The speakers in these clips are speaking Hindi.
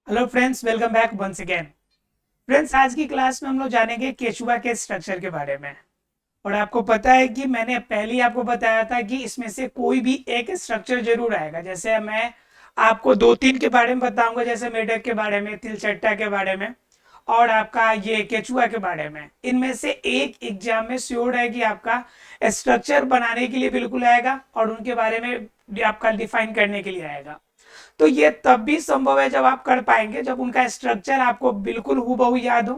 Hello friends, welcome back once again. Friends, आज की क्लास में हम लोग जानेंगे केचुआ के स्ट्रक्चर के बारे में। और आपको पता है कि मैंने पहले ही आपको बताया था कि इसमें से कोई भी एक स्ट्रक्चर जरूर आएगा। जैसे मैं आपको दो तीन के बारे में बताऊंगा, जैसे मेढक के बारे में, तिलचट्टा के बारे में और आपका ये केचुआ के बारे में। इनमें से एक एग्जाम में श्योर है कि आपका स्ट्रक्चर बनाने के लिए बिल्कुल आएगा और उनके बारे में आपका डिफाइन करने के लिए आएगा। तो ये तब भी संभव है जब आप कर पाएंगे, जब उनका स्ट्रक्चर आपको बिल्कुल हूबहू याद हो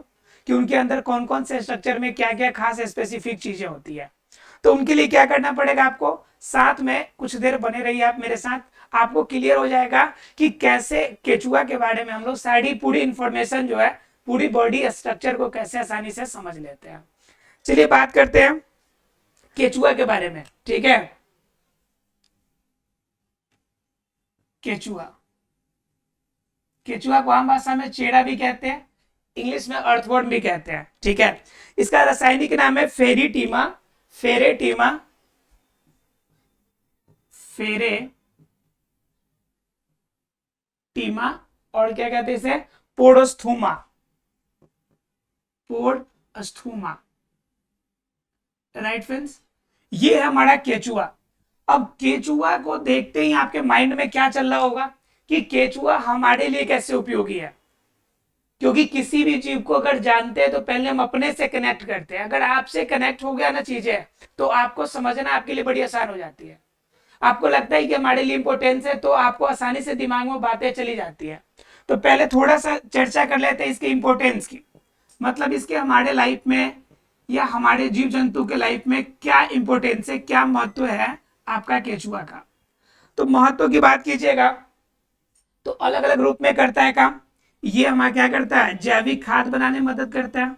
कि उनके अंदर कौन कौन से स्ट्रक्चर में क्या क्या खास स्पेसिफिक चीजें होती है। तो उनके लिए क्या करना पड़ेगा आपको, साथ में कुछ देर बने रहिए आप मेरे साथ। आपको क्लियर हो जाएगा कि कैसे केचुआ के बारे में हम लोग सारी पूरी इंफॉर्मेशन जो है, पूरी बॉडी स्ट्रक्चर को कैसे आसानी से समझ लेते हैं। चलिए बात करते हैं केचुआ के बारे में, ठीक है। केचुआ केचुआ को आम भाषा में चेड़ा भी कहते हैं, इंग्लिश में अर्थवर्म भी कहते हैं, ठीक है। इसका रासायनिक नाम है फेरीटीमा, फेरेटीमा, फेरेटीमा। और क्या कहते हैं इसे, पोडोस्थुमा, पोडोस्थुमा। राइट फ्रेंड्स, ये है हमारा केचुआ। अब केचुआ को देखते ही आपके माइंड में क्या चल रहा होगा कि केचुआ हमारे लिए कैसे उपयोगी है। क्योंकि किसी भी जीव को अगर जानते हैं तो पहले हम अपने से कनेक्ट करते हैं। अगर आपसे कनेक्ट हो गया ना चीजें, तो आपको समझना आपके लिए बड़ी आसान हो जाती है। आपको लगता है कि हमारे लिए इंपॉर्टेंस है, तो आपको आसानी से दिमाग में बातें चली जाती है। तो पहले थोड़ा सा चर्चा कर लेते हैं इसके इंपॉर्टेंस की, मतलब इसके हमारे लाइफ में या हमारे जीव जंतु के लाइफ में क्या इंपॉर्टेंस है, क्या महत्व है आपका केचुआ का। तो महत्व की बात कीजिएगा तो अलग अलग रूप में करता है काम। ये हमारा क्या करता है, जैविक खाद बनाने में मदद करता है।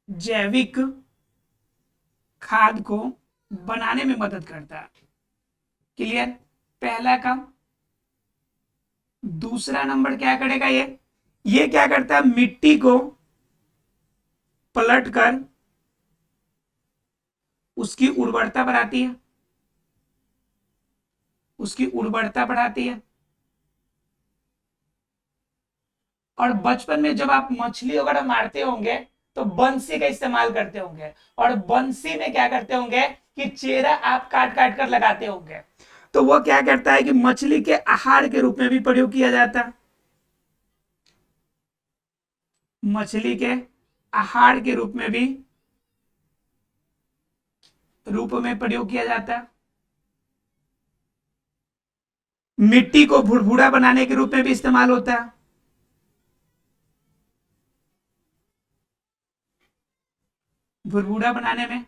जैविक खाद को बनाने में मदद करता है। क्लियर, पहला काम। दूसरा नंबर क्या करेगा, ये क्या करता है, मिट्टी को पलट कर उसकी उर्वरता बढ़ाती है, उसकी उर्वरता बढ़ाती है। और बचपन में जब आप मछली वगैरह मारते होंगे तो बंसी का इस्तेमाल करते होंगे, और बंसी में क्या करते होंगे कि चेरा आप काट काट कर लगाते होंगे। तो वो क्या करता है कि मछली के आहार के रूप में भी प्रयोग किया जाता है। मछली के आहार के रूप में प्रयोग किया जाता है। मिट्टी को भुरभुरा बनाने के रूप में भी इस्तेमाल होता है। भुरभुरा बनाने में।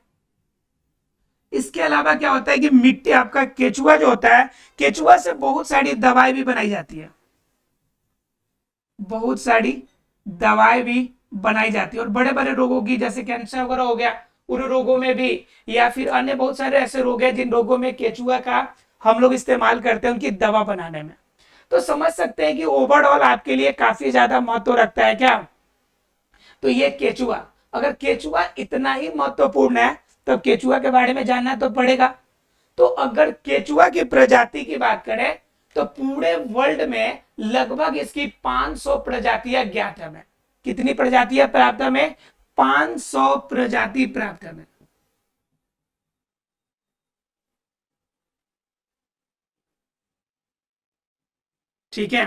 इसके अलावा क्या होता है कि मिट्टी, आपका केचुआ जो होता है, केचुआ से बहुत सारी दवाई भी बनाई जाती है, बहुत सारी दवाई भी बनाई जाती है। और बड़े बड़े रोगों की, जैसे कैंसर वगैरह हो गया, उन रोगों में भी, या फिर अन्य बहुत सारे ऐसे रोग हैं जिन रोगों में केचुआ का हम लोग इस्तेमाल करते हैं उनकी दवा बनाने में। तो समझ सकते हैं कि ओवरऑल आपके लिए काफी ज्यादा महत्व रखता है क्या। तो ये केचुआ, अगर केचुआ इतना ही महत्वपूर्ण है तो केचुआ के बारे में जानना तो पड़ेगा। तो अगर केचुआ की प्रजाति की बात करें तो पूरे वर्ल्ड में लगभग इसकी 500 प्रजातियां ज्ञात है हमें। कितनी प्रजातियां प्राप्त है हमें, 500 प्रजाति प्राप्त है हमें। ठीक है,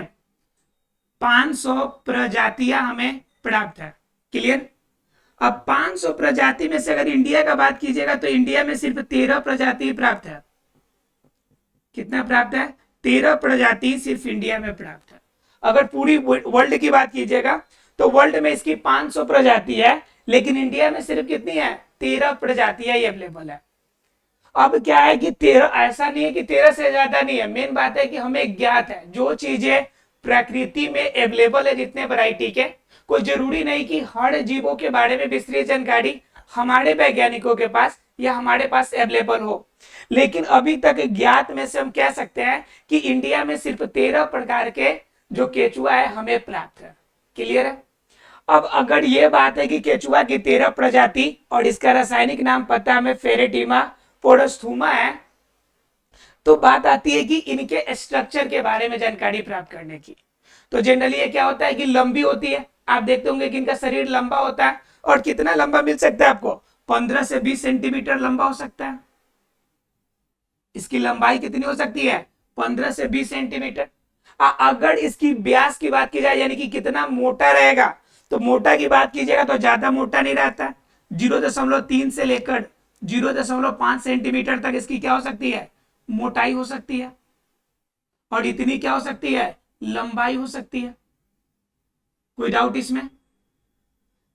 500 प्रजातियां हमें प्राप्त है। क्लियर। अब 500 प्रजाति में से अगर इंडिया का बात कीजिएगा तो इंडिया में सिर्फ 13 प्रजाति प्राप्त है। कितना प्राप्त है, 13 प्रजाति सिर्फ इंडिया में प्राप्त है। अगर पूरी वर्ल्ड की बात कीजिएगा तो वर्ल्ड में इसकी 500 प्रजाति है, लेकिन इंडिया में सिर्फ कितनी है, 13 प्रजातियां ही अवेलेबल है। अब क्या है कि 13, ऐसा नहीं है कि 13 से ज्यादा नहीं है, मेन बात है कि हमें ज्ञात है जो चीजें प्रकृति में अवेलेबल है, जितने वैरायटी के, कोई जरूरी नहीं कि हर जीवों के बारे में विस्तृत जानकारी हमारे वैज्ञानिकों के पास या हमारे पास अवेलेबल हो। लेकिन अभी तक ज्ञात में से हम कह सकते हैं कि इंडिया में सिर्फ 13 प्रकार के जो केचुआ है हमें प्राप्त है। क्लियर है। अब अगर ये बात है कि केचुआ की 13 प्रजाति और इसका रासायनिक नाम पता हमें फेरेटीमा पोडोस्थुमा है, तो बात आती है कि इनके स्ट्रक्चर के बारे में जानकारी प्राप्त करने की। तो जनरली ये क्या होता है कि लंबी होती है। आप देखते होंगे कि इनका शरीर लंबा होता है। और कितना लंबा मिल सकता है आपको? 15 से 20 सेंटीमीटर लंबा हो सकता है। इसकी लंबाई कितनी हो सकती है? 15 से 20 सेंटीमीटर। अगर इसकी व्यास की बात की जाए, यानी कि कितना मोटा रहेगा, तो मोटा की बात कीजिएगा तो ज्यादा मोटा नहीं रहता। 0.3 से लेकर 0.5 सेंटीमीटर तक इसकी क्या हो सकती है? मोटाई हो सकती है। और इतनी क्या हो सकती है? लंबाई हो सकती है। कोई डाउट इसमें?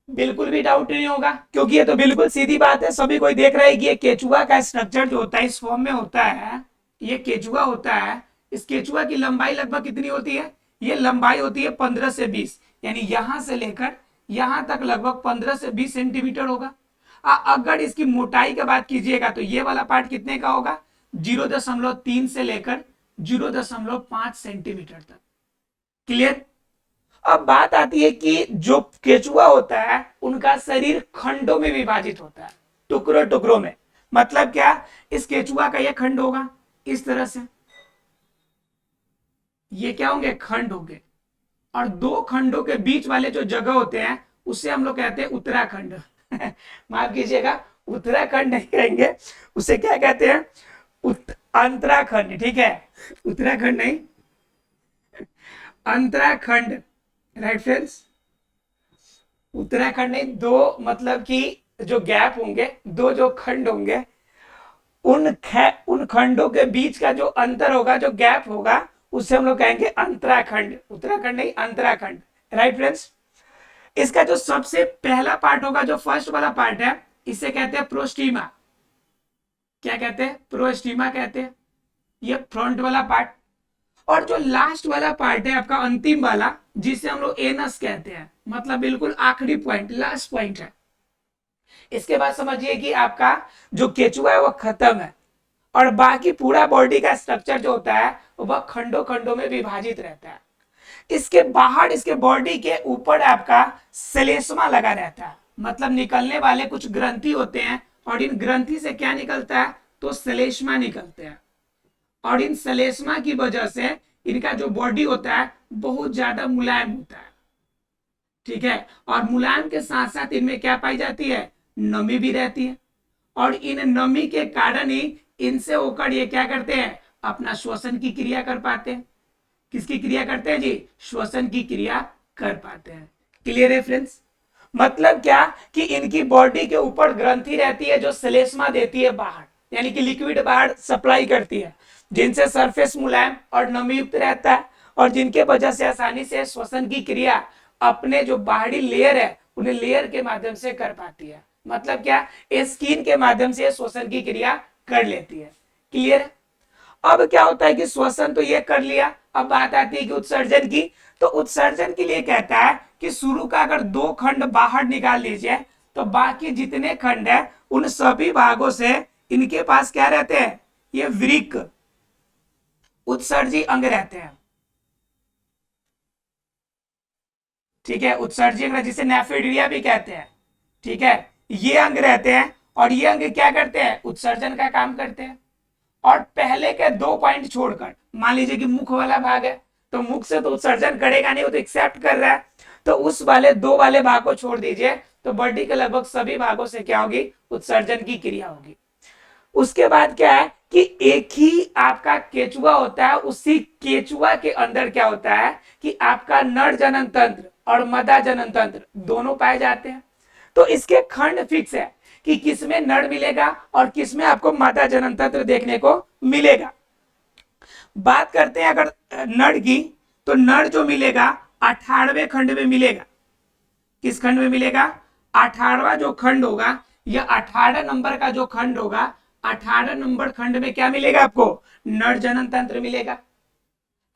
बिल्कुल भी डाउट नहीं होगा, क्योंकि ये तो बिल्कुल सीधी बात है। सभी कोई देख रहा है कि ये केचुआ का स्ट्रक्चर जो होता है इस फॉर्म में होता है। ये केचुआ होता है। इस केचुआ की लंबाई लगभग कितनी होती है? ये लंबाई होती है 15 से 20, यानी यहां से लेकर यहां तक लगभग 15 से 20 सेंटीमीटर होगा। अगर इसकी मोटाई की बात कीजिएगा तो ये वाला पार्ट कितने का होगा? 0.3 से लेकर 0.5 सेंटीमीटर तक। क्लियर? अब बात आती है कि जो केचुआ होता है उनका शरीर खंडों में विभाजित होता है, टुकड़ों टुकड़ों में। मतलब क्या? इस केचुआ का यह खंड होगा इस तरह से, ये क्या होंगे? खंड होंगे। और दो खंडों के बीच वाले जो जगह होते हैं उसे हम लोग कहते हैं उत्तराखंड। माफ कीजिएगा, उत्तराखंड नहीं कहेंगे, उसे क्या कहते हैं? अंतराखंड। ठीक है, उत्तराखंड नहीं, अंतराखंड। राइट फ्रेंड्स, उत्तराखंड नहीं। दो मतलब कि जो गैप होंगे, दो जो खंड होंगे, उन खंडों के बीच का जो अंतर होगा, जो गैप होगा, उसे हम लोग कहेंगे अंतराखंड। उत्तराखंड नहीं, अंतराखंड। राइट फ्रेंड्स, इसका जो सबसे पहला पार्ट होगा, जो फर्स्ट वाला पार्ट है, इसे कहते हैं प्रोस्टिमा। क्या कहते हैं? प्रोस्टिमा कहते हैं, ये फ्रंट वाला पार्ट। और जो लास्ट वाला पार्ट है आपका, अंतिम वाला, जिसे हम लोग एनस कहते हैं, मतलब बिल्कुल आखिरी पॉइंट, लास्ट पॉइंट है। इसके बाद समझिए कि आपका जो केचुआ है वो खत्म है, और बाकी पूरा बॉडी का स्ट्रक्चर जो होता है वह खंडों खंडों में विभाजित रहता है। इसके बाहर, इसके बॉडी के ऊपर आपका श्लेष्मा लगा रहता है, मतलब निकलने वाले कुछ ग्रंथि होते हैं, और इन ग्रंथि से क्या निकलता है? तो श्लेष्मा निकलते हैं। और इन श्लेष्मा की वजह से इनका जो बॉडी होता है बहुत ज्यादा मुलायम होता है। ठीक है, और मुलायम के साथ साथ इनमें क्या पाई जाती है? नमी भी रहती है। और इन नमी के कारण ही इनसे होकर ये क्या करते हैं? अपना श्वसन की क्रिया कर पाते हैं। किसकी क्रिया करते हैं जी? श्वसन की क्रिया कर पाते हैं। क्लियर है फ्रेंड्स? मतलब क्या कि इनकी बॉडी के ऊपर ग्रंथि रहती है जो श्लेष्मा देती है बाहर, यानी कि लिक्विड बाहर सप्लाई करती है, जिनसे सरफेस मुलायम और नमी युक्त रहता है, और जिनके वजह से आसानी से श्वसन की क्रिया अपने जो बाहरी लेयर है उन्हें लेयर के माध्यम से कर पाती है। मतलब क्या? स्किन के माध्यम से श्वसन की क्रिया कर लेती है। क्लियर है? अब क्या होता है कि श्वसन तो ये कर लिया, अब बात आती है कि उत्सर्जन की। तो उत्सर्जन के लिए कहता है कि शुरू का अगर दो खंड बाहर निकाल लीजिए तो बाकी जितने खंड है उन सभी भागों से इनके पास क्या रहते हैं? ये वृक्क, उत्सर्जी अंग रहते हैं। ठीक है, उत्सर्जी अंग जिसे नेफ्रिडिया भी कहते हैं। ठीक है, ये अंग रहते हैं, और ये अंग क्या करते हैं? उत्सर्जन का काम करते हैं। और पहले के दो पॉइंट छोड़कर, मान लीजिए कि मुख वाला भाग है, तो मुख से तो उत्सर्जन करेगा नहीं, वो तो एक्सेप्ट कर रहा है, तो उस वाले दो वाले भाग को छोड़ दीजिए, तो बॉडी के लगभग सभी भागों से क्या होगी? उत्सर्जन की क्रिया होगी। उसके बाद क्या है कि एक ही आपका केचुआ होता है, उसी केचुआ के अंदर क्या होता है कि आपका नर जनन तंत्र और मदा जनन तंत्र दोनों पाए जाते हैं। तो इसके खंड फिक्स है कि किसमें नर मिलेगा और किसमें आपको मादा जनन तंत्र देखने को मिलेगा। बात करते हैं अगर नर की, तो नर जो मिलेगा 18वें खंड में मिलेगा। किस खंड में मिलेगा? 18वां जो खंड होगा, यह 18 नंबर का जो खंड होगा, 18 नंबर खंड में क्या मिलेगा आपको? नर जनन तंत्र मिलेगा।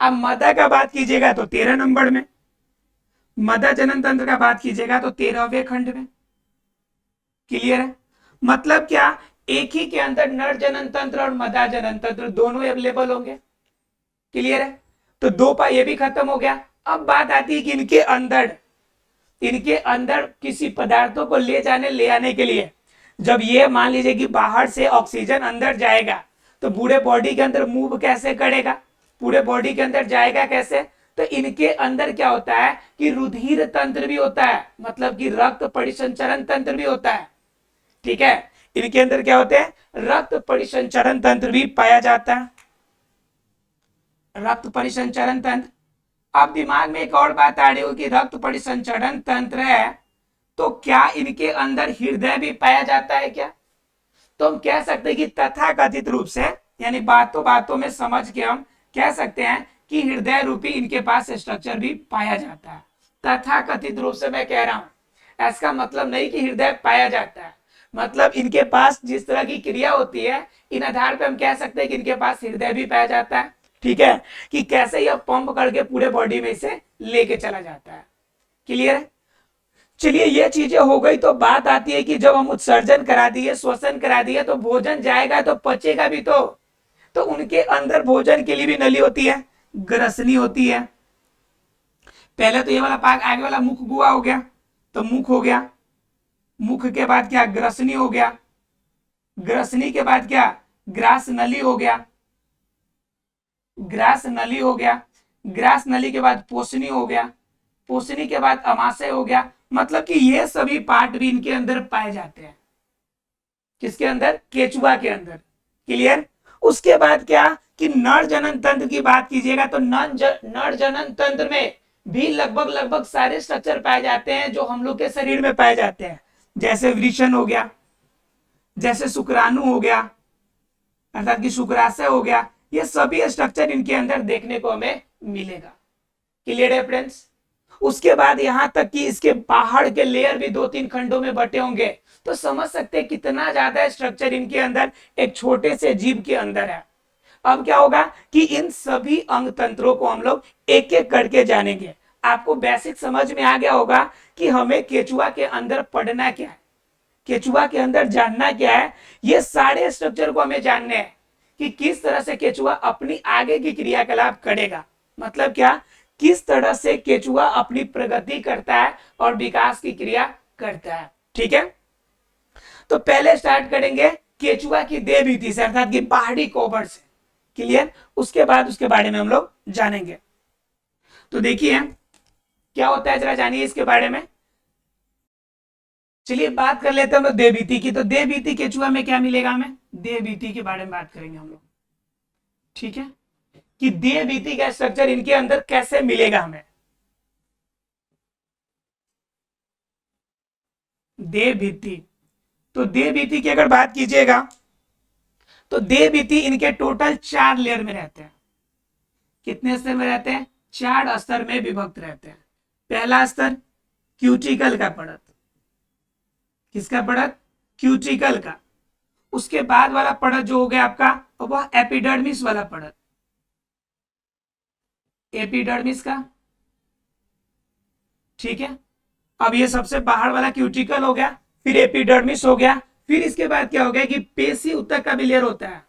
अब मदा का बात कीजिएगा तो 13 नंबर में, मदा जनन तंत्र का बात कीजिएगा तो 13वें खंड में। क्लियर है? मतलब क्या? एक ही के अंदर नर जनन तंत्र और मदा जनन तंत्र दोनों अवेलेबल होंगे। क्लियर है? तो दो पा ये भी खत्म हो गया। अब बात आती है कि इनके अंदर किसी पदार्थों को ले आने के लिए, जब ये मान लीजिए कि बाहर से ऑक्सीजन अंदर जाएगा तो पूरे बॉडी के अंदर मूव कैसे करेगा? पूरे बॉडी के अंदर जाएगा कैसे? तो इनके अंदर क्या होता है कि रुधिर तंत्र भी होता है, मतलब कि रक्त परिसंचरण तंत्र भी होता है। ठीक है, इनके अंदर क्या होते हैं, रक्त परिसंचरण तंत्र भी पाया जाता है, रक्त परिसंचरण तंत्र। अब दिमाग में एक और बात आ रही हो कि रक्त परिसंचरण तंत्र है तो क्या इनके अंदर हृदय भी पाया जाता है क्या? तो हम कह सकते हैं कि तथाकथित रूप से, यानी बातों बातों में समझ के हम कह सकते हैं कि हृदय रूपी इनके पास स्ट्रक्चर भी पाया जाता है। तथाकथित रूप से मैं कह रहा हूं, इसका मतलब नहीं कि हृदय पाया जाता है, मतलब इनके पास जिस तरह की क्रिया होती है इन आधार पर हम कह सकते हैं कि इनके पास हृदय भी पाया जाता है। ठीक है, कि कैसे यह पंप करके पूरे बॉडी में इसे लेके चला जाता है। क्लियर है? चलिए ये चीजें हो गई, तो बात आती है कि जब हम उत्सर्जन करा दिए, श्वसन करा दिए, तो भोजन जाएगा तो पचेगा भी तो उनके अंदर भोजन के लिए भी नली होती है, ग्रसनी होती है। पहले तो ये वाला पाक, आगे वाला मुख गुहा हो गया, तो मुख हो गया, मुख के बाद क्या, ग्रसनी हो गया, ग्रसनी के बाद क्या, ग्रास नली हो गया, ग्रास नली हो गया, ग्रास नली के बाद पोषणी हो गया, पोषणी के बाद अमाशय हो गया। मतलब कि ये सभी पार्ट भी इनके अंदर पाए जाते हैं, किसके अंदर, केचुआ के अंदर। क्लियर? उसके बाद क्या कि नर जनन तंत्र की बात कीजिएगा तो नर जनन तंत्र में भी लगभग लगभग सारे स्ट्रक्चर पाए जाते हैं जो हम लोग के शरीर में पाए जाते हैं, जैसे वृषण हो गया, जैसे शुक्राणु हो गया, अर्थात कि शुक्राशय हो गया, ये सभी स्ट्रक्चर इनके अंदर देखने को हमें मिलेगा। क्लियर है फ्रेंड्स? उसके बाद यहां तक कि इसके बाहर के लेयर भी 2-3 खंडों में बटे होंगे, तो समझ सकते हैं कितना ज्यादा स्ट्रक्चर इनके अंदर एक छोटे से जीव के अंदर है। अब क्या होगा कि इन सभी अंग तंत्रों को हम लोग एक एक करके जानेंगे। आपको बेसिक समझ में आ गया होगा कि हमें केचुआ के अंदर पढ़ना क्या है, केचुआ के अंदर जानना क्या है। ये सारे स्ट्रक्चर को हमें जानने हैं कि किस तरह से केचुआ अपनी आगे की क्रियाकलाप करेगा, मतलब क्या, किस तरह से केचुआ अपनी प्रगति करता है और विकास की क्रिया करता है। ठीक है, तो पहले स्टार्ट करेंगे केचुआ की देह भीति से, अर्थात कि बाहरी कोबर से। क्लियर? उसके बाद उसके बारे में हम लोग जानेंगे। तो देखिए क्या होता है, जरा जानिए इसके बारे में। चलिए बात कर लेते हैं हम लोग देह भीति की। तो देह भीति केचुआ में क्या मिलेगा हमें, देह भीति के बारे में बात करेंगे हम लोग। ठीक है, कि देह भीति का स्ट्रक्चर इनके अंदर कैसे मिलेगा हमें। देह भीति, तो देह भीति की अगर बात कीजिएगा तो देह भीति इनके टोटल 4 लेयर में रहते हैं। कितने स्तर में रहते हैं, 4 स्तर में विभक्त रहते हैं। पहला स्तर क्यूटिकल का परत, किसका परत, क्यूटिकल का। उसके बाद वाला परत जो हो गया आपका वह एपिडर्मिस वाला परत, एपिडर्मिस का। ठीक है, अब ये सबसे बाहर वाला क्यूटिकल हो गया, फिर एपिडर्मिस हो गया, फिर इसके बाद क्या हो गया कि पेशी उत्तक का भी लेयर होता है,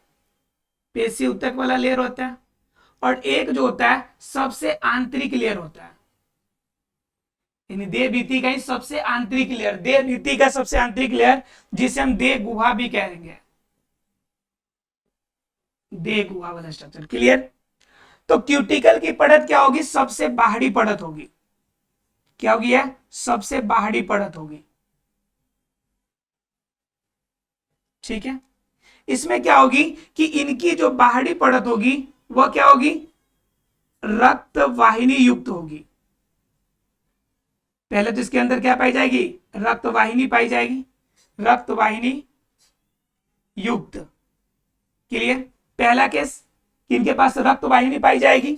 पेशी उत्तक वाला लेयर होता है, और एक जो होता है सबसे आंतरिक लेयर होता है, यानी देह भीति का ही सबसे आंतरिक लेयर, देह भीति का सबसे आंतरिक लेयर जिसे हम देह गुहा भी कहेंगे, देह गुहा वाला स्ट्रक्चर। क्लियर? तो क्यूटिकल की परत क्या होगी, सबसे बाहरी परत होगी। क्या होगी, है सबसे बाहरी परत होगी। ठीक है, इसमें क्या होगी कि इनकी जो बाहरी परत होगी वह क्या होगी, रक्त वाहिनी युक्त होगी। पहले तो इसके अंदर क्या पाई जाएगी, रक्त वाहिनी पाई जाएगी, रक्त वाहिनी युक्त। क्लियर? पहला केस, इनके पास रक्त वाहिनी पाई जाएगी,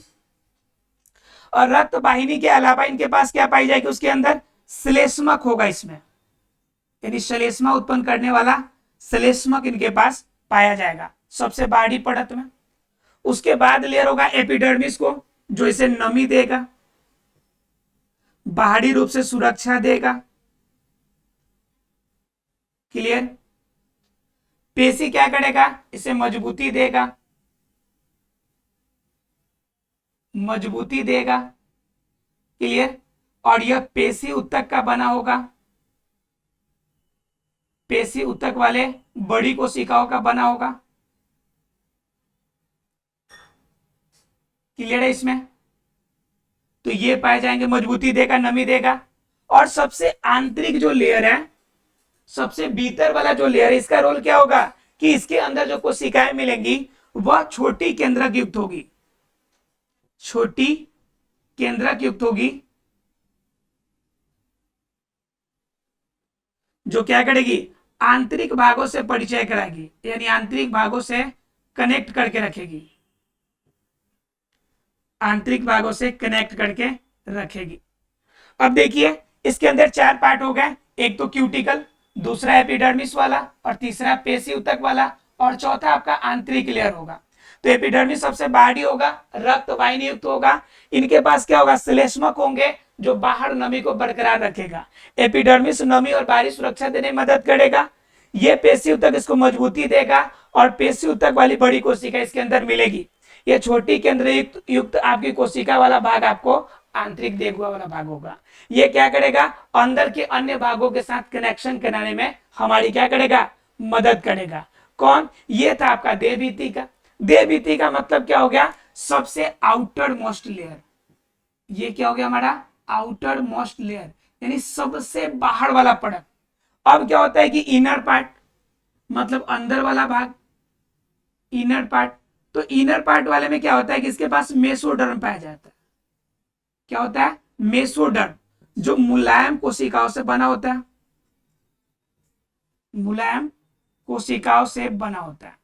और रक्त वाहिनी के अलावा इनके पास क्या पाई जाएगी, उसके अंदर श्लेष्मक होगा इसमें, यानी श्लेष्मा उत्पन्न करने वाला श्लेष्मक इनके पास पाया जाएगा सबसे बाहरी परत में। उसके बाद लेयर होगा एपिडर्मिस को, जो इसे नमी देगा, बाहरी रूप से सुरक्षा देगा। क्लियर? पेशी क्या करेगा, इसे मजबूती देगा, मजबूती देगा। क्लियर? और यह पेशी उत्तक का बना होगा, पेशी उत्तक वाले बड़ी कोशिकाओं का बना होगा। क्लियर है इसमें? तो ये पाए जाएंगे, मजबूती देगा, नमी देगा। और सबसे आंतरिक जो लेयर है, सबसे भीतर वाला जो लेयर है, इसका रोल क्या होगा कि इसके अंदर जो कोशिकाएं मिलेंगी वह छोटी केंद्रक युक्त होगी, छोटी केंद्रक युक्त होगी, जो क्या करेगी, आंतरिक भागों से परिचय कराएगी, यानी आंतरिक भागों से कनेक्ट करके रखेगी, आंतरिक भागों से कनेक्ट करके रखेगी। अब देखिए इसके अंदर 4 पार्ट हो गए, एक तो क्यूटिकल, दूसरा एपिडर्मिस वाला, और तीसरा पेशी ऊतक वाला, और चौथा आपका आंतरिक लेयर होगा। तो एपिडर्मिस सबसे बाहरी होगा, रक्त वाहिनी युक्त होगा, इनके पास क्या होगा, श्लेष्मक होंगे जो बाहर नमी को बरकरार रखेगा। एपिडर्मिस नमी और बाहरी सुरक्षा देने में मदद करेगा। ये पेशी ऊतक इसको मजबूती देगा, और पेशी ऊतक वाली बड़ी कोशिका इसके अंदर मिलेगी। ये छोटी केंद्र युक्त आपकी कोशिका वाला भाग आपको आंतरिक देगुआ वाला भाग होगा। ये क्या करेगा, अंदर के अन्य भागों के साथ कनेक्शन कराने में हमारी क्या करेगा, मदद करेगा। कौन, ये था आपका देह भित्ति का। देह भित्ति का मतलब क्या हो गया, सबसे आउटर मोस्ट लेयर। ये क्या हो गया हमारा आउटर मोस्ट लेयर, यानी सबसे बाहर वाला परत। अब क्या होता है कि इनर पार्ट, मतलब अंदर वाला भाग, इनर पार्ट। तो इनर पार्ट वाले में क्या होता है कि इसके पास मेसोडर्म पाया जाता है। क्या होता है, मेसोडर्म, जो मुलायम कोशिकाओं से बना होता है, मुलायम कोशिकाओं से बना होता है।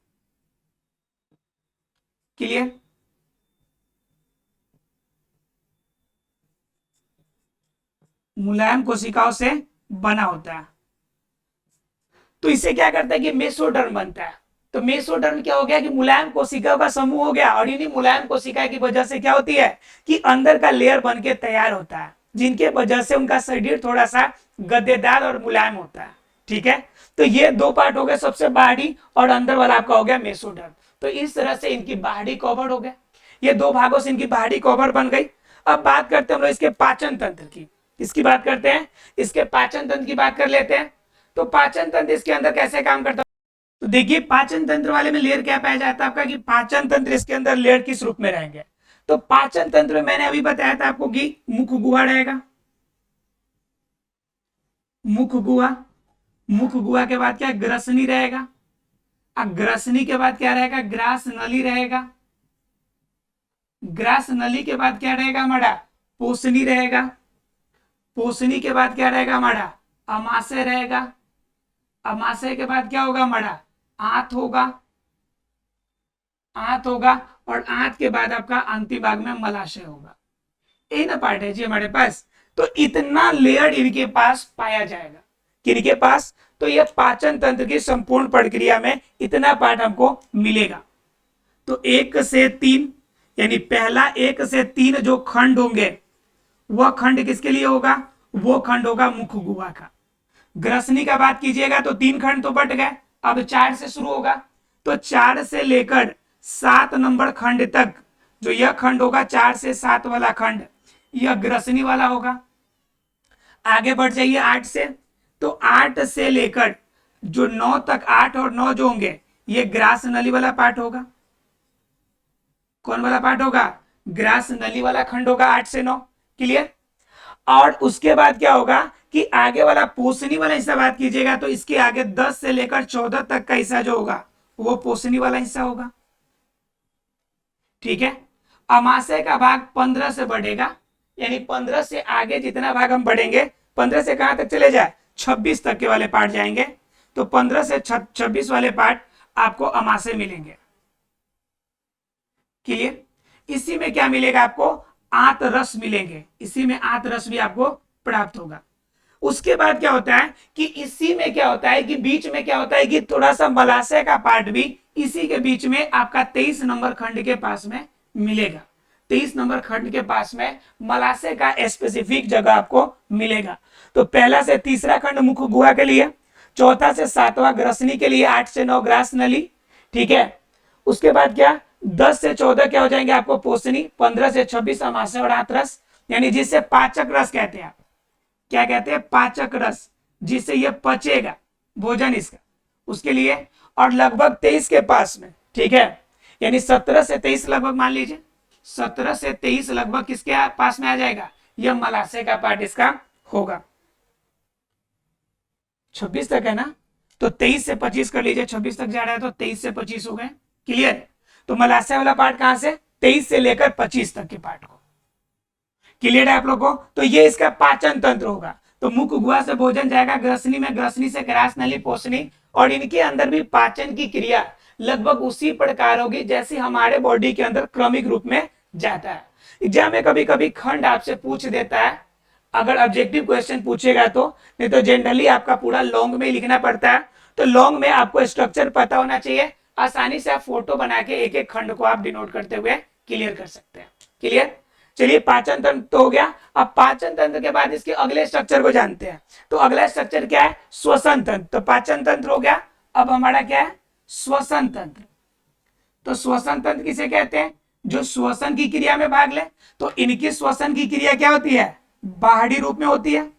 क्लियर, मुलायम कोशिकाओं से बना होता है। तो इससे क्या करता है कि मेसोडर्म बनता है। तो मेसोडर्म क्या हो गया कि मुलायम कोशिकाओं का समूह हो गया, और इन्हीं मुलायम कोशिका की वजह से क्या होती है कि अंदर का लेयर बन के तैयार होता है, जिनके वजह से उनका शरीर थोड़ा सा गद्देदार और मुलायम होता है। ठीक है, तो ये 2 पार्ट हो गए, सबसे बाहरी और अंदर वाला आपका हो गया मेसोडर्म। तो इस तरह से इनकी बाहरी कवर हो गया, ये 2 भागों से इनकी बाहरी कवर बन गई। अब बात करते हैं हम लोग इसके पाचन तंत्र की, इसकी बात करते हैं, इसके पाचन तंत्र की बात कर लेते हैं। तो पाचन तंत्र इसके अंदर कैसे काम करता है, तो देखिए पाचन तंत्र वाले में लेयर क्या पाया जाता है आपका कि पाचन तंत्र इसके अंदर लेयर किस रूप में रहेंगे। तो पाचन तंत्र में मैंने अभी बताया था आपको कि मुख गुहा रहेगा, मुख गुहा, मुख गुहा के बाद क्या ग्रसनी रहेगा, ग्रसनी के बाद क्या रहेगा, ग्रास नली रहेगा, ग्रास नली के बाद क्या रहेगा हमारा, पोषणी रहेगा, पोषणी के बाद क्या रहेगा हमारा, अमाशय रहेगा, अमाशय के बाद क्या होगा हमारा, आंत होगा, आंत होगा, और आंत के बाद आपका अंतिम भाग में मलाशय होगा। ये ना पार्ट है जी हमारे पास। तो इतना लेयर इनके पास पाया जाएगा, किनके पास, तो ये पाचन तंत्र की संपूर्ण प्रक्रिया में इतना पार्ट हमको मिलेगा। तो 1 से 3, यानी पहला 1 से 3 जो खंड होंगे वह खंड किसके लिए होगा, वो खंड होगा मुख गुहा का। ग्रसनी का बात कीजिएगा तो 3 खंड तो बट गए, अब 4 से शुरू होगा। तो 4 से लेकर 7 नंबर खंड तक जो यह खंड होगा, 4 से 7 वाला खंड, यह ग्रसनी वाला होगा। आगे बढ़ जाइए 8 से, तो 8 से लेकर जो 9 तक, 8 और 9 जो होंगे ये ग्रास नली वाला पार्ट होगा। कौन वाला पार्ट होगा, ग्रास नली वाला खंड होगा 8 से 9। क्लियर, और उसके बाद क्या होगा कि आगे वाला पोषणी वाला हिस्सा बात कीजिएगा तो इसके आगे 10 से लेकर 14 तक का हिस्सा जो होगा वो पोषणी वाला हिस्सा होगा। ठीक है, अमाशय का भाग 15 से बढ़ेगा, यानी 15 से आगे जितना भाग हम बढ़ेंगे, 15 से कहां तक चले जाए, 26 तक के वाले पार्ट जाएंगे। तो 15 से 26 वाले पार्ट आपको अमाशय मिलेंगे। क्लियर, इसी में क्या मिलेगा आपको, आंत रस मिलेंगे, इसी में आंत रस भी आपको प्राप्त होगा। उसके बाद क्या होता है कि इसी में क्या होता है कि बीच में क्या होता है कि थोड़ा सा मलाशय का पार्ट भी इसी के बीच में आपका 23 नंबर खंड के पास में मिलेगा। 23 नंबर खंड के पास में मलाशय का स्पेसिफिक जगह आपको मिलेगा। तो पहला से तीसरा खंड मुख गुहा के लिए, चौथा से 7वां ग्रसनी के लिए, 8 से 9 ग्रास नली। ठीक है, उसके बाद क्या 10 से 14 क्या हो जाएंगे आपको पोषणी, 15 से 26 अमाशय और आंत रस, यानी जिससे पाचक रस कहते हैं आप, क्या कहते हैं, पाचक रस, जिससे ये पचेगा भोजन इसका, उसके लिए। और लगभग 23 के पास में, ठीक है, यानी 17 से 23 लगभग मान लीजिए, 17 से 23 लगभग किसके पास में आ जाएगा, यह मलाशय का पार्ट इसका होगा। 26 तक है ना, तो 23 से 25 कर लीजिए, 26 तक जा रहा है तो 23 से 25 हो गए। क्लियर। तो मलाशय वाला पार्ट कहां से, 23 से लेकर 25 तक के पार्ट को। क्लियर है आप लोग को। तो ये इसका पाचन तंत्र होगा। तो मुख गुहा से भोजन जाएगा ग्रसनी में, ग्रसनी से ग्रास नली पोषणी, और इनके अंदर भी पाचन की क्रिया लगभग उसी प्रकार होगी जैसे हमारे बॉडी के अंदर क्रमिक रूप में जाता है। एग्जाम में कभी कभी खंड आपसे पूछ देता है, अगर ऑब्जेक्टिव क्वेश्चन पूछेगा तो, नहीं तो जनरली आपका पूरा लॉन्ग में लिखना पड़ता है। तो लॉन्ग में आपको स्ट्रक्चर पता होना चाहिए, आसानी से आप फोटो बना के एक एक खंड को आप डिनोट करते हुए क्लियर कर सकते हैं। क्लियर। चलिए पाचन तंत्र तो हो गया। अब पाचन तंत्र के बाद इसके अगले स्ट्रक्चर को जानते हैं। तो अगला स्ट्रक्चर क्या है, श्वसन तंत्र। तो पाचन तंत्र हो गया, अब हमारा क्या है, श्वसन तंत्र। तो श्वसन तंत्र किसे कहते हैं, जो श्वसन की क्रिया में भाग ले। तो इनकी श्वसन की क्रिया क्या होती है, बाहरी रूप में होती है,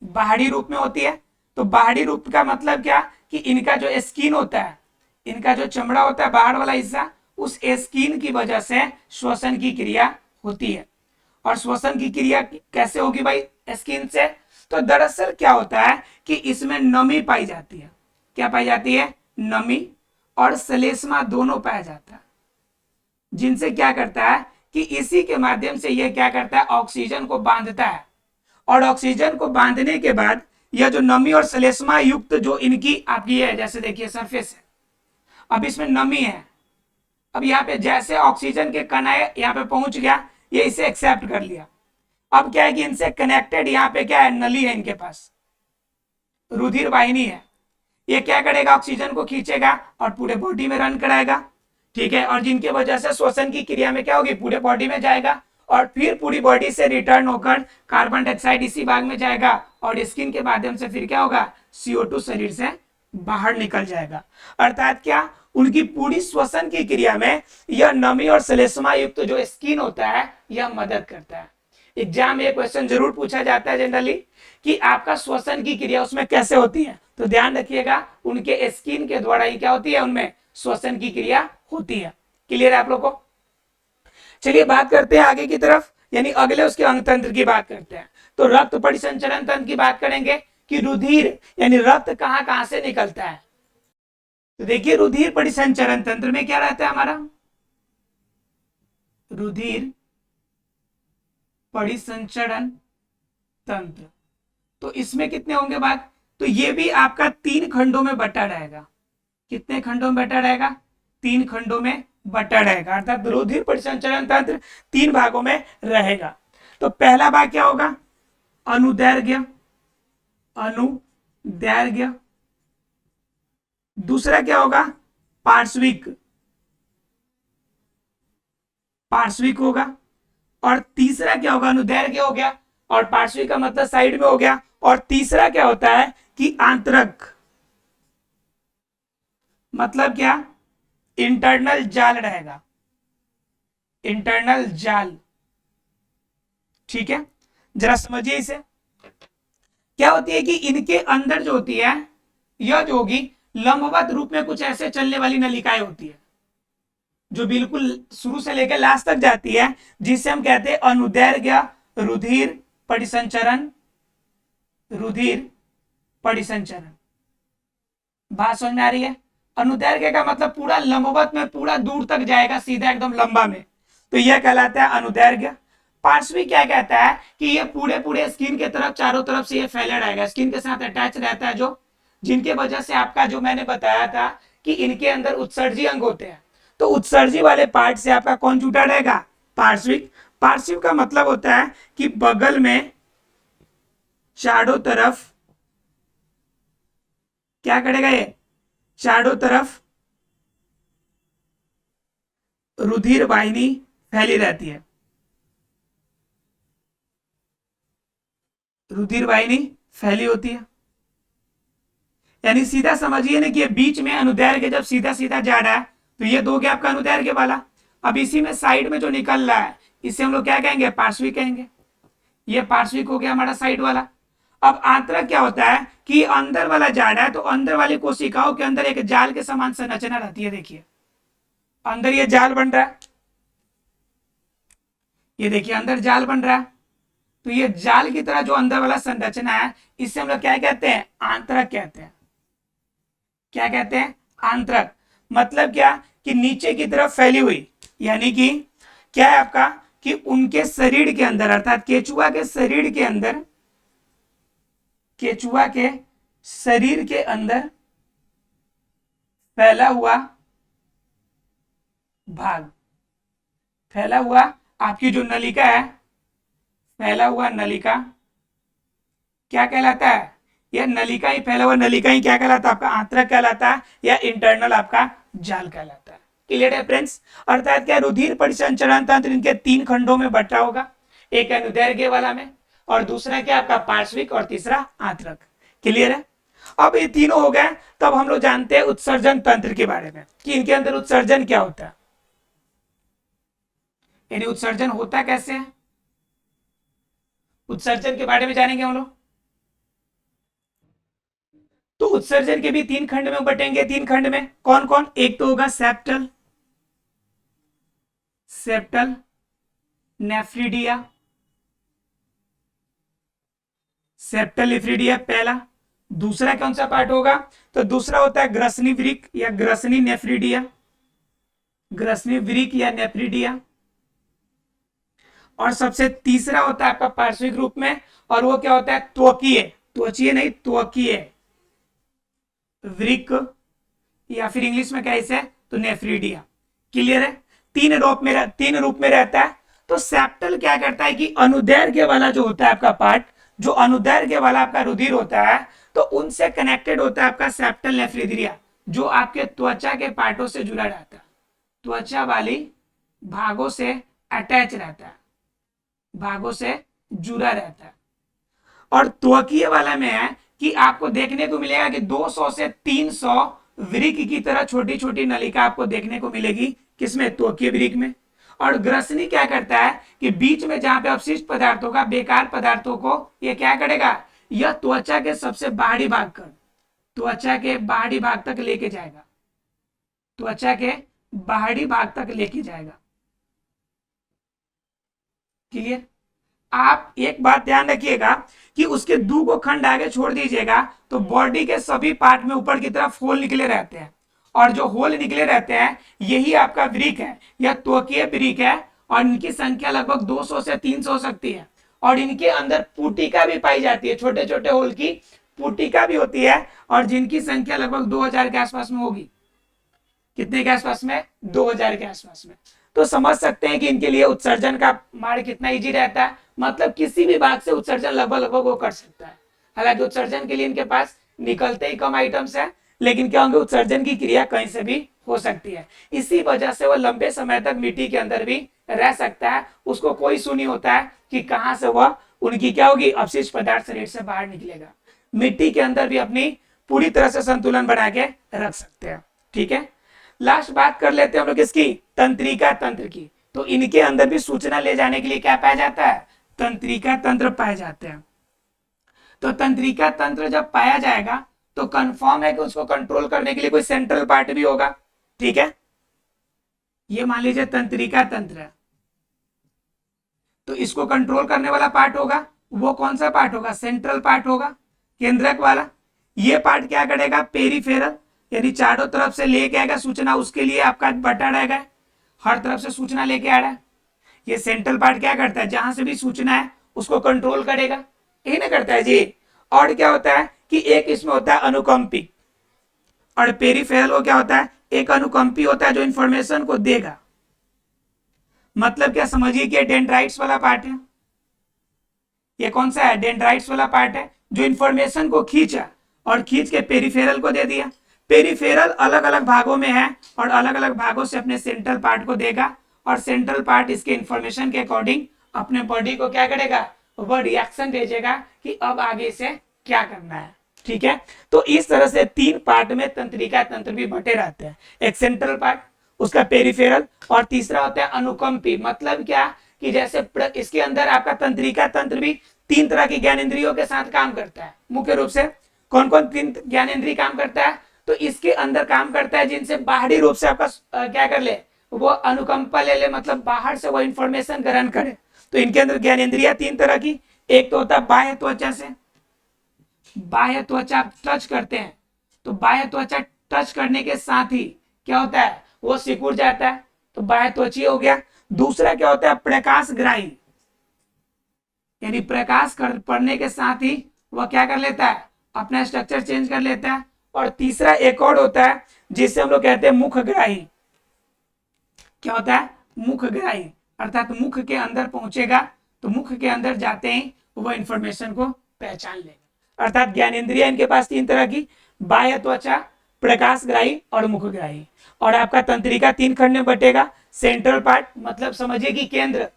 बाहरी रूप में होती है। तो बाहरी रूप का मतलब क्या, कि इनका जो स्किन होता है, इनका जो चमड़ा होता है बाहर वाला हिस्सा, उस स्किन की वजह से श्वसन की क्रिया होती है। और श्वसन की क्रिया कैसे होगी भाई, स्किन से। तो दरअसल क्या होता है कि इसमें नमी पाई जाती है। क्या पाई जाती है, नमी और श्लेष्मा दोनों पाया जाता है, जिनसे क्या करता है कि इसी के माध्यम से यह क्या करता है, ऑक्सीजन को बांधता है। और ऑक्सीजन को बांधने के बाद यह जो नमी और श्लेष्मा युक्त जो इनकी आपकी है, जैसे देखिए सरफेस है, अब इसमें नमी है, अब यहाँ पे जैसे ऑक्सीजन के कण आए यहाँ पे पहुंच गया, ये इसे एक्सेप्ट कर लिया। अब क्या है कि इनसे कनेक्टेड यहाँ पे क्या है, नली है इनके पास, रुधिर वाहिनी है। ये क्या करेगा, ऑक्सीजन को खींचेगा और पूरे बॉडी में रन कराएगा। ठीक है। और जिनके वजह से श्वसन की क्रिया में क्या होगी, पूरे बॉडी में जाएगा, और फिर पूरी बॉडी से रिटर्न होकर कार्बन डाइऑक्साइड इसी भाग में जाएगा, और स्किन के माध्यम से फिर क्या होगा, CO2 शरीर से बाहर निकल जाएगा। अर्थात क्या, उनकी पूरी श्वसन की क्रिया में यह नमी और श्लेष्मा युक्त जो स्किन होता है यह मदद करता है। एग्जाम में क्वेश्चन जरूर पूछा जाता है जनरली कि आपका श्वसन की क्रिया उसमें कैसे होती है। तो ध्यान रखिएगा, उनके स्किन के द्वारा ही क्या होती है, उनमें श्वसन की क्रिया होती है। क्लियर है आप लोग को। चलिए बात करते हैं आगे की तरफ, यानी अगले उसके अंग तंत्र की बात करते हैं। तो रक्त परिसंचरण तंत्र की बात करेंगे कि रुधिर यानी रक्त कहां कहां से निकलता है। तो देखिए रुधिर परिसंचरण तंत्र में क्या रहता है हमारा, रुधिर परिसंचरण तंत्र। तो इसमें कितने होंगे भाग, तो ये भी आपका 3 खंडों में बटा रहेगा। कितने खंडों में बटा रहेगा, 3 खंडों में बटा रहेगा। अर्थात रुधिर परिसंचरण तंत्र 3 भागों में रहेगा। तो पहला भाग क्या होगा, अनुदैर्घ्य, अनुदैर्घ्य। दूसरा क्या होगा, पार्श्विक, पार्श्विक होगा। और तीसरा क्या होगा, अनुदैर्घ्य हो गया, और पार्श्विक का मतलब साइड में हो गया। और तीसरा क्या होता है कि आंतरक, मतलब क्या, इंटरनल जाल रहेगा, इंटरनल जाल। ठीक है, जरा समझिए इसे। क्या होती है कि इनके अंदर जो होती है, यह जो होगी लंबवत रूप में कुछ ऐसे चलने वाली नलिकाएं होती है, जो बिल्कुल शुरू से लेकर लास्ट तक जाती है, जिसे हम कहते हैं अनुदैर्घ्य रुधिर परिसंचरण, रुधिर परिसंचरण। बात समझ में आ रही है। अनुदैर्घ्य का मतलब पूरा लंबवत में पूरा दूर तक जाएगा, सीधा एकदम लंबा में, तो यह कहलाता है अनुदैर्घ्य। पार्श्विक क्या कहता है कि ये पूरे पूरे स्किन के तरफ चारों तरफ से ये फैला रहेगा, स्किन के साथ अटैच रहता है, जो जिनके वजह से आपका जो मैंने बताया था कि इनके अंदर उत्सर्जी अंग होते हैं, तो उत्सर्जी वाले पार्ट से आपका कौन जुटा रहेगा, पार्श्विक। पार्श्विक का मतलब होता है कि बगल में चारों तरफ क्या करेगा, ये चारों तरफ रुधिर वाहिनी फैली रहती है, रुधिर वाहिनी फैली होती है। यानी सीधा समझिए ना कि बीच में अनुदैर्घ्य जब सीधा सीधा जा रहा है, तो ये दो गया आपका अनुदैर्घ्य वाला। अब इसी में साइड में जो निकल रहा है, इसे हम लोग क्या कहेंगे, पार्श्विक कहेंगे। ये पार्श्विक हो गया हमारा साइड वाला। अब आंतरिक क्या होता है कि अंदर वाला जा रहा है, तो अंदर वाली कोशिकाओं के अंदर एक जाल के समान संरचना रहती है। देखिए अंदर ये जाल बन रहा है, ये देखिए अंदर जाल बन रहा है, तो ये जाल की तरह जो अंदर वाला संरचना है इससे हम लोग क्या कहते हैं, आंतरक कहते हैं। क्या कहते हैं, आंतरक। मतलब क्या कि नीचे की तरफ फैली हुई, यानी कि क्या है आपका कि उनके शरीर के अंदर अर्थात केचुआ के शरीर के अंदर, केचुआ के शरीर के अंदर फैला हुआ भाग, फैला हुआ आपकी जो नलिका है, फैला हुआ नलिका क्या कहलाता है, यह नलिका ही, फैला हुआ नलिका ही क्या कहलाता है, आपका आंतरक कहलाता है या इंटरनल आपका जाल कहलाता है। क्लियर है फ्रेंड्स। अर्थात क्या, रुधिर परिसंचरण तंत्र इनके 3 खंडों में बटा होगा, एक अनुदैर्घ्य वाला में, और दूसरा क्या आपका पार्श्विक, और तीसरा आंतरक। क्लियर है। अब ये तीनों हो गए, तब हम लोग जानते हैं उत्सर्जन तंत्र के बारे में कि इनके अंदर उत्सर्जन क्या होता है, यानी उत्सर्जन होता कैसे है। उत्सर्जन के बारे में जानेंगे हम लोग। तो उत्सर्जन के भी 3 खंड में बटेंगे। 3 खंड में कौन कौन, एक तो होगा septal, septal nephridia, septal nephridia पहला। दूसरा कौन सा पार्ट होगा, तो दूसरा होता है ग्रसनी वृक्क या ग्रसनी नेफ्रिडिया, ग्रसनी वृक्क या नेफ्रिडिया। और सबसे तीसरा होता है आपका पार्श्विक रूप में, और वो क्या होता है, त्वकीय, त्वचीय नहीं त्वकीय वृक्क, या फिर इंग्लिश में कैसे है तो नेफ्रिडिया। क्लियर है। 3 रूप में रहता है। तो सेप्टल क्या करता है कि अनुदैर्घ्य वाला जो होता है आपका पार्ट, जो अनुदैर्घ्य वाला आपका रुधिर होता है, तो उनसे कनेक्टेड होता है आपका सेप्टल नेफ्रिडिया, जो आपके त्वचा के पार्टों से जुड़ा रहता है, त्वचा वाली भागों से अटैच रहता है, भागों से जुड़ा रहता है। और त्वकीय वाला में है कि आपको देखने को मिलेगा कि 200 से 300 वृक्क की तरह छोटी छोटी नलिका आपको देखने को मिलेगी, किसमें, त्वकीय वृक्क में। और ग्रसनी क्या करता है कि बीच में जहां पे अपशिष्ट पदार्थों का, बेकार पदार्थों को ये क्या करेगा, यह त्वचा के सबसे बाहरी भाग कर, त्वचा के बाहरी भाग तक लेके जाएगा, त्वचा के बाहरी भाग तक लेके जाएगा। क्लियर। आप एक बात ध्यान रखिएगा कि उसके 2 को खंड आगे छोड़ दीजिएगा, तो बॉडी के सभी पार्ट में ऊपर की तरफ होल निकले रहते हैं, और जो होल निकले रहते हैं यही आपका वृक्क है या त्वकीय वृक्क है, और इनकी संख्या लगभग 200 से 300 हो सकती है। और इनके अंदर पुटिका भी पाई जाती है, छोटे छोटे होल की पुटिका भी होती है, और जिनकी संख्या लगभग 2000 के आसपास में होगी। कितने के आसपास में, 2000 के आसपास में। तो समझ सकते हैं कि इनके लिए उत्सर्जन का मार्ग कितना इजी रहता है, मतलब किसी भी भाग से उत्सर्जन लगभग वो कर सकता है। हालांकि उत्सर्जन के लिए इनके पास निकलते ही कम आइटम्स है, लेकिन क्या होंगे, उत्सर्जन की क्रिया कहीं से भी हो सकती है। इसी वजह से वह लंबे समय तक मिट्टी के अंदर भी रह सकता है, उसको कोई इशू नहीं होता है कि कहां से वह, उनकी क्या होगी, अपशिष्ट पदार्थ शरीर से बाहर निकलेगा। मिट्टी के अंदर भी अपनी पूरी तरह से संतुलन बना के रख सकते हैं। ठीक है। लास्ट बात कर लेते हैं हम लोग इसकी, तंत्रिका तंत्र की। तो इनके अंदर भी सूचना ले जाने के लिए क्या पाया जाता है, तंत्रिका तंत्र पाए जाते हैं। तो तंत्रिका तंत्र जब पाया जाएगा तो कंफर्म है कि उसको कंट्रोल करने के लिए कोई सेंट्रल पार्ट भी होगा। ठीक है। ये मान लीजिए तंत्रिका तंत्र है, तो इसको कंट्रोल करने वाला पार्ट होगा, वो कौन सा पार्ट होगा, सेंट्रल पार्ट होगा, केंद्रक वाला। ये पार्ट क्या करेगा, पेरिफेरल, यानी चारों तरफ से लेके आएगा सूचना, उसके लिए आपका बटा रहेगा, हर तरफ से सूचना लेके आ रहा है। ये सेंट्रल पार्ट क्या करता है, जहां से भी सूचना है उसको कंट्रोल करेगा, यही ना करता है जी। और क्या होता है कि एक इसमें होता है अनुकंपी, और पेरिफेरल वो क्या होता है, एक अनुकंपी होता है जो इंफॉर्मेशन को देगा। मतलब क्या समझिए कि डेंड्राइट्स वाला पार्ट है, ये कौन सा है, डेंड्राइट्स वाला पार्ट है, जो इंफॉर्मेशन को खींचा और खींच के पेरिफेरल को दे दिया। पेरिफेरल अलग अलग भागों में है, और अलग अलग भागों से अपने सेंट्रल पार्ट को देगा, और सेंट्रल पार्ट इसके इंफॉर्मेशन के अकॉर्डिंग अपने बॉडी को क्या करेगा, वह रिएक्शन भेजेगा कि अब आगे से क्या करना है। ठीक है। तो इस तरह से 3 पार्ट में तंत्रिका तंत्र भी बटे रहते हैं, एक सेंट्रल पार्ट, उसका पेरिफेरल, और तीसरा होता है अनुकंपी। मतलब क्या कि जैसे इसके अंदर आपका तंत्रिका तंत्र भी 3 तरह की ज्ञानेंद्रियों के साथ काम करता है। मुख्य रूप से कौन कौन 3 ज्ञानेंद्रिय काम करता है, तो इसके अंदर काम करता है जिनसे बाहरी रूप से आपका क्या कर ले, वो अनुकंपा ले ले, मतलब बाहर से वो इंफॉर्मेशन ग्रहण करे। तो इनके अंदर ज्ञानेंद्रिया 3 तरह की, एक तो होता है बाह्य त्वचा से, बाह्य त्वचा टच करते हैं तो बाह्य त्वचा टच करने के साथ ही क्या होता है, वो सिकुड़ जाता है, तो बाह्य त्वचीय हो गया। दूसरा क्या होता है प्रकाशग्राही, यानी प्रकाश पड़ने के साथ ही वह क्या कर लेता है, अपना स्ट्रक्चर चेंज कर लेता है। और तीसरा एक और होता है जिसे हम लोग कहते हैं मुखग्राही। क्या होता है मुखग्राही, अर्थात मुख के अंदर पहुंचेगा तो मुख के अंदर जाते ही वह इंफॉर्मेशन को पहचान लेगा। अर्थात ज्ञानेंद्रिया इनके पास 3 तरह की, बाह्य त्वचा, प्रकाशग्राही और मुखग्राही। और आपका तंत्रिका 3 खंड में बटेगा, सेंट्रल पार्ट मतलब समझिए कि केंद्र,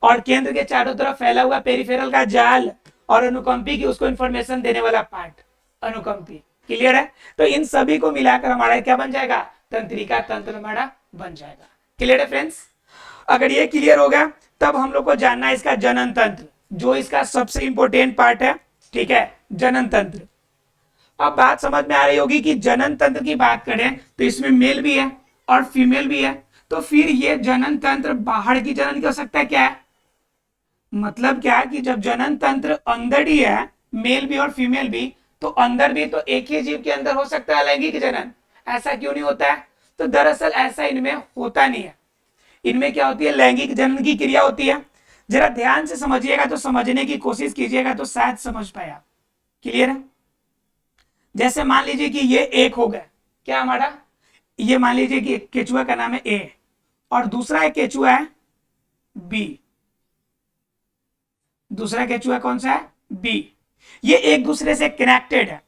और केंद्र के चारों तरफ फैला हुआ पेरिफेरल का जाल, और अनुकंपी की उसको इंफॉर्मेशन देने वाला पार्ट अनुकंपी। क्लियर है? तो इन सभी को मिलाकर हमारा क्या बन जाएगा, तंत्रिका तंत्र हमारा बन जाएगा। क्लियर है फ्रेंड्स? अगर ये क्लियर हो गया तब हम लोग को जानना है इसका जनन तंत्र, जो इसका सबसे इंपॉर्टेंट पार्ट है। ठीक है, जनन तंत्र। अब बात समझ में आ रही होगी कि जनन तंत्र की बात करें तो इसमें मेल भी है और फीमेल भी है, तो फिर ये जनन तंत्र बाहर की जनन की हो सकता है क्या है, मतलब क्या है कि जब जनन तंत्र अंदर ही है, मेल भी और फीमेल भी, तो अंदर भी तो एक ही जीव के अंदर हो सकता है लैंगिक जनन, ऐसा क्यों नहीं होता है? तो दरअसल ऐसा इनमें होता नहीं है। इनमें क्या होती है, लैंगिक जनन की क्रिया होती है। जरा ध्यान से समझिएगा, तो समझने की कोशिश कीजिएगा तो शायद समझ पाए आप। क्लियर है? जैसे मान लीजिए कि ये एक हो गया, क्या हमारा, ये मान लीजिए कि केचुआ का नाम है ए और दूसरा एक केचुआ है बी, दूसरा केचुआ कौन सा है, बी। ये एक दूसरे से कनेक्टेड है।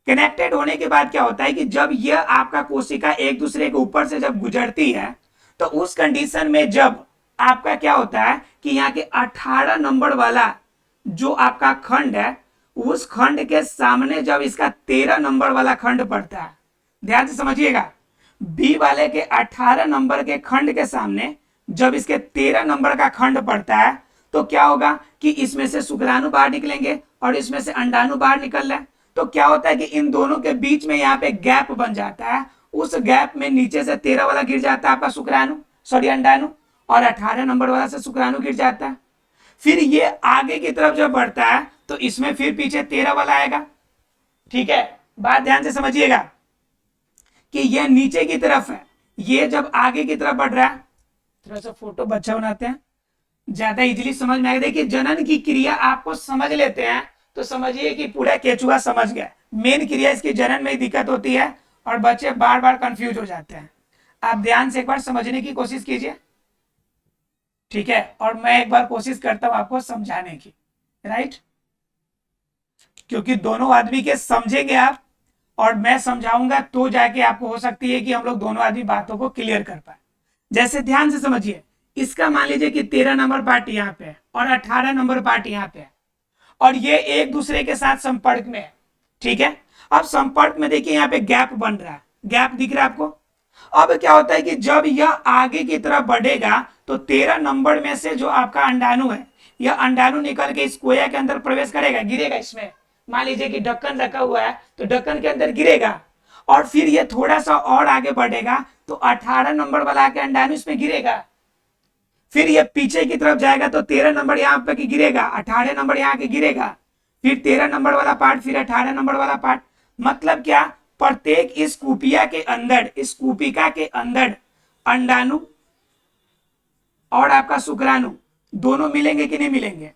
कनेक्टेड होने के बाद क्या होता है कि जब यह आपका कोशिका एक दूसरे के ऊपर से जब गुजरती है, तो उस कंडीशन में जब आपका क्या होता है कि यहाँ के 18 नंबर वाला जो आपका खंड है, उस खंड के सामने जब इसका 13 नंबर वाला खंड पड़ता है, ध्यान से समझिएगा, बी वाले के 18 नंबर के खंड के सामने जब इसके 13 नंबर का खंड पड़ता है, तो क्या होगा कि इसमें से शुक्राणु बाहर निकलेंगे और इसमें से अंडाणु बाहर निकल रहा है। तो क्या होता है कि इन दोनों के बीच में यहाँ पे गैप बन जाता है, उस गैप में नीचे से 13 वाला गिर जाता है आपका शुक्राणु, सॉरी अंडाणु, और 18 नंबर वाला से शुक्राणु गिर जाता है। फिर ये आगे की तरफ जब बढ़ता है तो इसमें फिर पीछे 13 वाला आएगा। ठीक है, बात ध्यान से समझिएगा कि ये नीचे की तरफ है, ये जब आगे की तरफ बढ़ रहा है, थोड़ा सा फोटो बच्चा बनाते हैं ज्यादा इजीली समझ में आएगा। देखिए जनन की क्रिया आपको समझ लेते हैं तो समझिए कि पूरा केचुआ समझ गया। मेन क्रिया इसकी जनन में ही दिक्कत होती है और बच्चे बार बार कंफ्यूज हो जाते हैं। आप ध्यान से एक बार समझने की कोशिश कीजिए, ठीक है, और मैं एक बार कोशिश करता हूं आपको समझाने की, राइट, क्योंकि दोनों आदमी के समझेंगे आप और मैं समझाऊंगा तो जाके आपको हो सकती है कि हम लोग दोनों आदमी बातों को क्लियर कर पाए। जैसे ध्यान से समझिए, इसका मान लीजिए कि 13 नंबर पार्ट यहाँ पे है और 18 नंबर पार्ट यहाँ पे है और ये एक दूसरे के साथ संपर्क में है। ठीक है, अब संपर्क में देखिए यहाँ पे गैप बन रहा है, गैप दिख रहा है आपको। अब क्या होता है कि जब यह आगे की तरफ बढ़ेगा तो 13 नंबर में से जो आपका अंडाणु है, यह अंडाणु निकल के इस कोया के अंदर प्रवेश करेगा, गिरेगा इसमें। मान लीजिए कि ढक्कन रखा हुआ है तो ढक्कन के अंदर गिरेगा और फिर ये थोड़ा सा और आगे बढ़ेगा तो 18 नंबर वाला आके अंडाणु इसमें गिरेगा। फिर ये पीछे की तरफ जाएगा तो 13 नंबर यहाँ पे गिरेगा, 18 नंबर यहाँ के गिरेगा, फिर 13 नंबर वाला पार्ट, फिर 18 नंबर वाला पार्ट। मतलब क्या, प्रत्येक इस कूपिया के अंदर, इस कूपिका के अंदर अंडाणु और आपका शुक्राणु दोनों मिलेंगे कि नहीं मिलेंगे,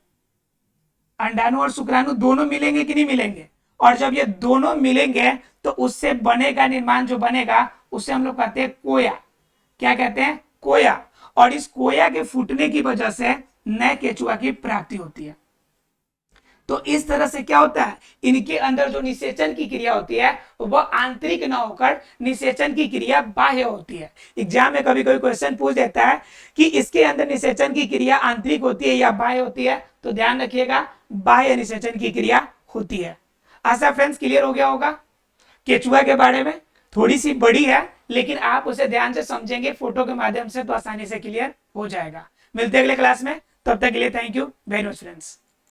अंडाणु और शुक्राणु दोनों मिलेंगे कि नहीं मिलेंगे। और जब ये दोनों मिलेंगे तो उससे बनेगा निर्माण, जो बनेगा उसे हम लोग कहते हैं कोया। क्या कहते हैं, कोया। और इस कोया के फूटने की वजह से नए केचुआ की प्राप्ति होती है। तो इस तरह से क्या होता है, इनके अंदर जो निषेचन की क्रिया होती है वह आंतरिक न होकर निषेचन की क्रिया बाह्य होती है। एग्जाम में कभी कभी क्वेश्चन पूछ देता है कि इसके अंदर निषेचन की क्रिया आंतरिक होती है या बाह्य होती है, तो ध्यान रखिएगा बाह्य निषेचन की क्रिया होती है। आशा फ्रेंड्स क्लियर हो गया होगा। केचुआ के बारे में थोड़ी सी बड़ी है लेकिन आप उसे ध्यान से समझेंगे फोटो के माध्यम से तो आसानी से क्लियर हो जाएगा। मिलते हैं अगले क्लास में, तब तक के लिए thank you very much friends.